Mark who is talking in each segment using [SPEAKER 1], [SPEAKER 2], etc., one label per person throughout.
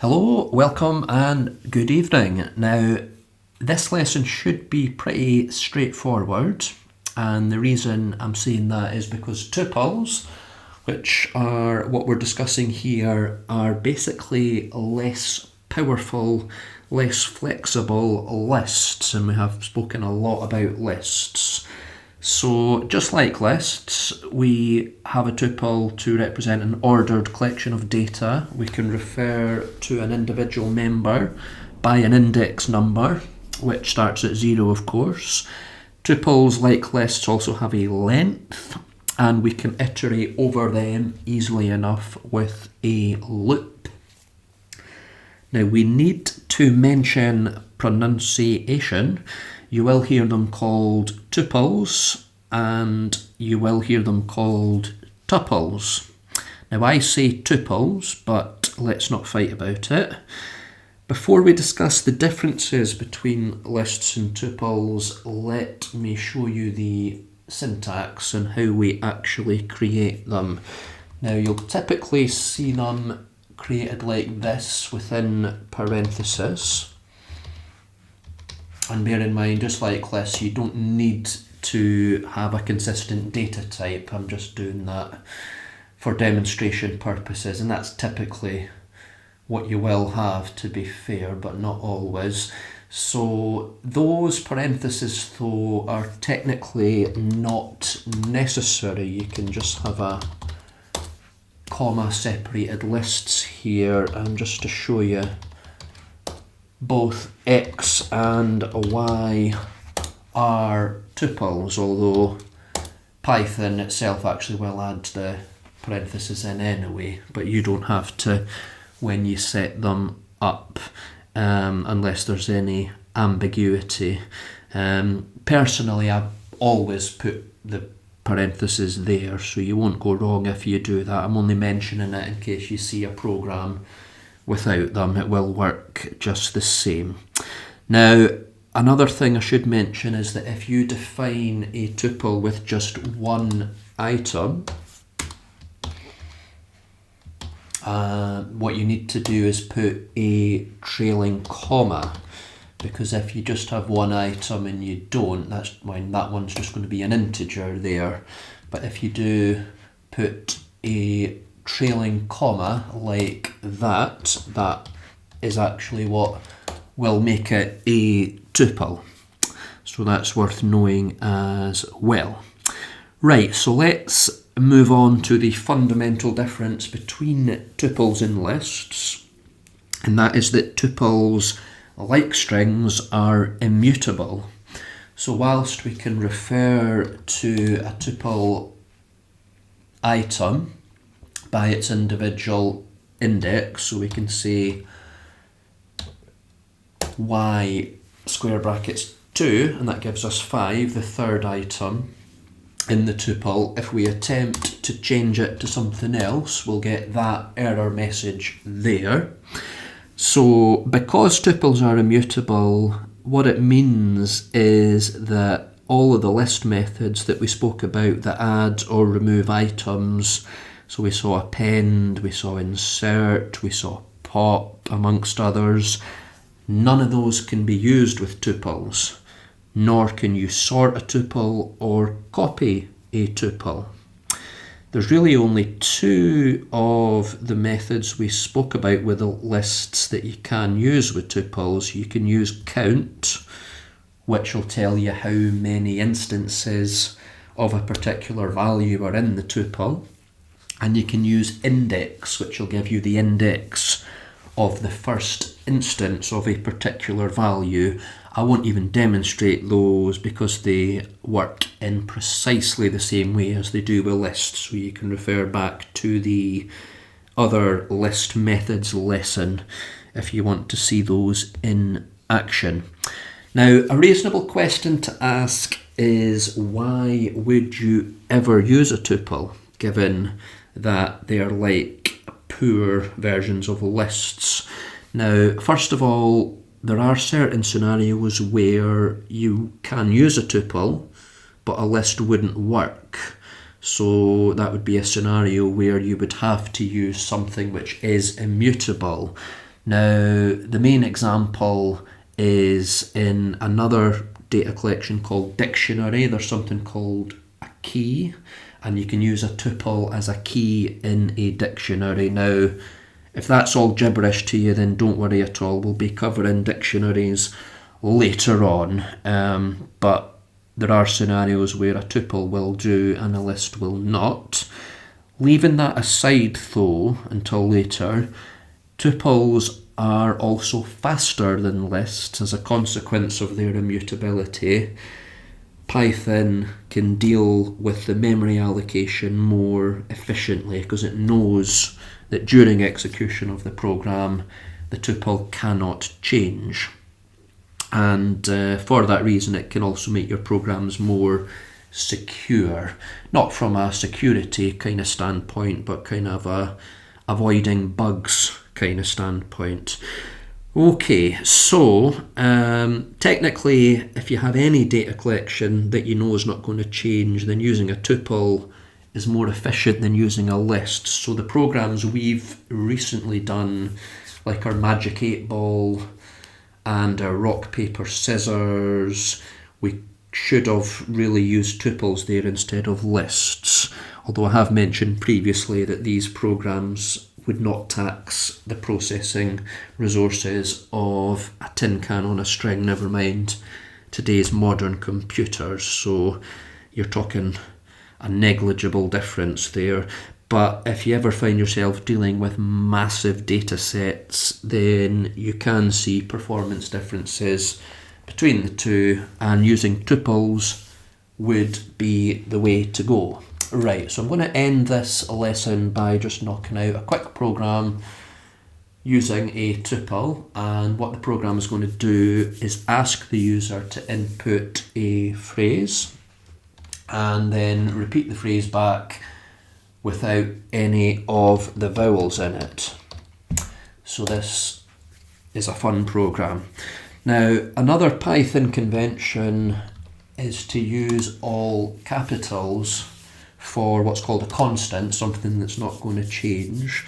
[SPEAKER 1] Hello, welcome and good evening. Now, this lesson should be pretty straightforward, and the reason I'm saying that is because tuples, which are what we're discussing here, are basically less powerful, less flexible lists, and we have spoken a lot about lists. So just like lists, we have a tuple to represent an ordered collection of data. We can refer to an individual member by an index number, which starts at 0, of course. Tuples, like lists, also have a length, and we can iterate over them easily enough with a loop. Now, we need to mention pronunciation. You will hear them called tuples, and you will hear them called tuples. Now, I say tuples, but let's not fight about it. Before we discuss the differences between lists and tuples, let me show you the syntax and how we actually create them. Now, you'll typically see them created like this within parentheses. And bear in mind, just like lists, you don't need to have a consistent data type. I'm just doing that for demonstration purposes, and that's typically what you will have, to be fair, but not always. So those parentheses, though, are technically not necessary. You can just have a comma separated lists here, and just to show you, both X and Y are tuples, although Python itself actually will add the parentheses in anyway, but you don't have to when you set them up, unless there's any ambiguity. Personally, I've always put the parentheses there, so you won't go wrong if you do that. I'm only mentioning it in case you see a program without them. It will work just the same. Now, another thing I should mention is that if you define a tuple with just one item, what you need to do is put a trailing comma, because if you just have one item and you don't, that one's just going to be an integer there. But if you do put a trailing comma like that, that is actually what will make it a tuple. So that's worth knowing as well. Right, so let's move on to the fundamental difference between tuples and lists, and that is that tuples, like strings, are immutable. So whilst we can refer to a tuple item by its individual index, so we can say y square brackets 2, and that gives us 5, the third item in the tuple. If we attempt to change it to something else, we'll get that error message there. So because tuples are immutable, what it means is that all of the list methods that we spoke about that add or remove items, so we saw append, we saw insert, we saw pop, amongst others, none of those can be used with tuples, nor can you sort a tuple or copy a tuple. There's really only two of the methods we spoke about with the lists that you can use with tuples. You can use count, which will tell you how many instances of a particular value are in the tuple. And you can use index, which will give you the index of the first instance of a particular value. I won't even demonstrate those because they work in precisely the same way as they do with lists, so you can refer back to the other list methods lesson if you want to see those in action. Now, a reasonable question to ask is, why would you ever use a tuple, given that they are like poor versions of lists? Now, first of all, there are certain scenarios where you can use a tuple, but a list wouldn't work. So that would be a scenario where you would have to use something which is immutable. Now, the main example is in another data collection called dictionary. There's something called a key, and you can use a tuple as a key in a dictionary. Now, if that's all gibberish to you, then don't worry at all. We'll be covering dictionaries later on, but there are scenarios where a tuple will do and a list will not. Leaving that aside though until later, tuples are also faster than lists as a consequence of their immutability. Python can deal with the memory allocation more efficiently because it knows that during execution of the program, the tuple cannot change. And for that reason, it can also make your programs more secure. Not from a security kind of standpoint, but kind of a avoiding bugs kind of standpoint. Okay, so technically, if you have any data collection that you know is not going to change, then using a tuple is more efficient than using a list. So the programs we've recently done, like our Magic 8 Ball and our Rock, Paper, Scissors, we should have really used tuples there instead of lists. Although I have mentioned previously that these programs would not tax the processing resources of a tin can on a string, never mind today's modern computers. So you're talking a negligible difference there. But if you ever find yourself dealing with massive data sets, then you can see performance differences between the two, and using tuples would be the way to go. Right, so I'm going to end this lesson by just knocking out a quick program using a tuple, and what the program is going to do is ask the user to input a phrase and then repeat the phrase back without any of the vowels in it. So this is a fun program. Now, another Python convention is to use all capitals for what's called a constant, something that's not going to change.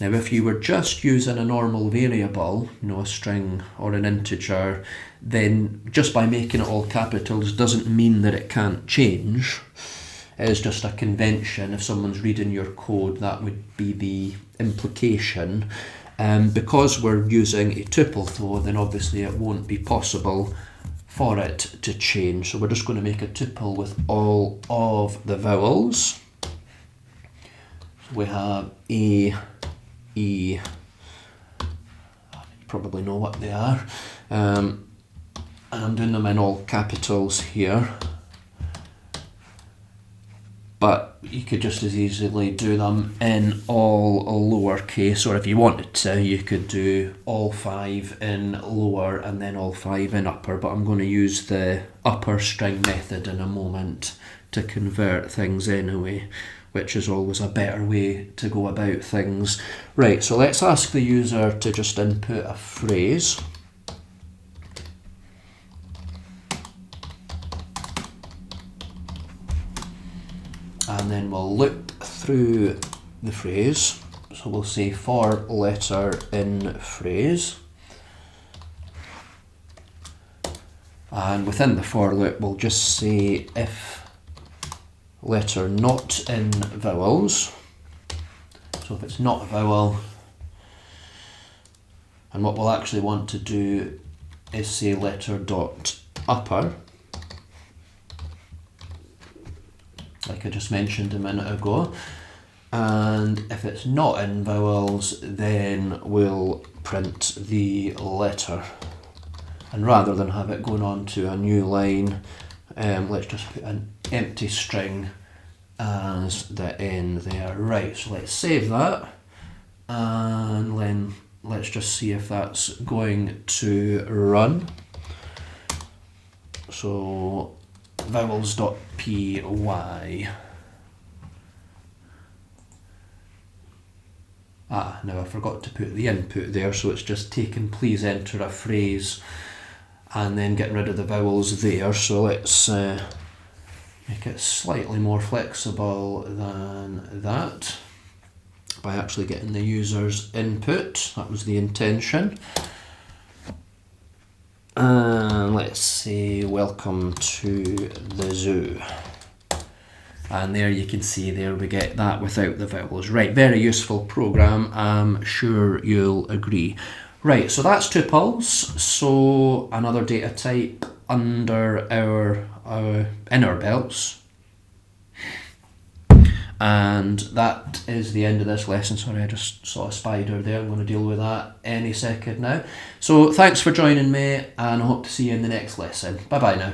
[SPEAKER 1] Now, if you were just using a normal variable, a string or an integer, then just by making it all capitals doesn't mean that it can't change. It is just a convention. If someone's reading your code, that would be the implication. Because we're using a tuple though, then obviously it won't be possible for it to change. So we're just going to make a tuple with all of the vowels. So we have A, E, you probably know what they are. And I'm doing them in all capitals here. But you could just as easily do them in all lowercase, or if you wanted to, you could do all 5 in lower and then all 5 in upper, but I'm going to use the upper string method in a moment to convert things anyway, which is always a better way to go about things. Right, so let's ask the user to just input a phrase. And then we'll loop through the phrase. So we'll say for letter in phrase. And within the for loop, we'll just say if letter not in vowels. So if it's not a vowel, and what we'll actually want to do is say letter dot upper, like I just mentioned a minute ago. And if it's not in vowels, then we'll print the letter. And rather than have it going on to a new line, let's just put an empty string as the end there. Right, so let's save that, and then let's just see if that's going to run. So vowels.py. Now I forgot to put the input there, so it's just taking please enter a phrase and then getting rid of the vowels there. So let's make it slightly more flexible than that. by actually getting the user's input. That was the intention. And let's say welcome to the zoo. And there you can see there we get that without the vowels. Right, very useful program, I'm sure you'll agree. Right, so that's tuples. So another data type under our inner belts. And that is the end of this lesson. Sorry, I just saw a spider there. I'm going to deal with that any second now. So thanks for joining me, and I hope to see you in the next lesson. Bye bye now.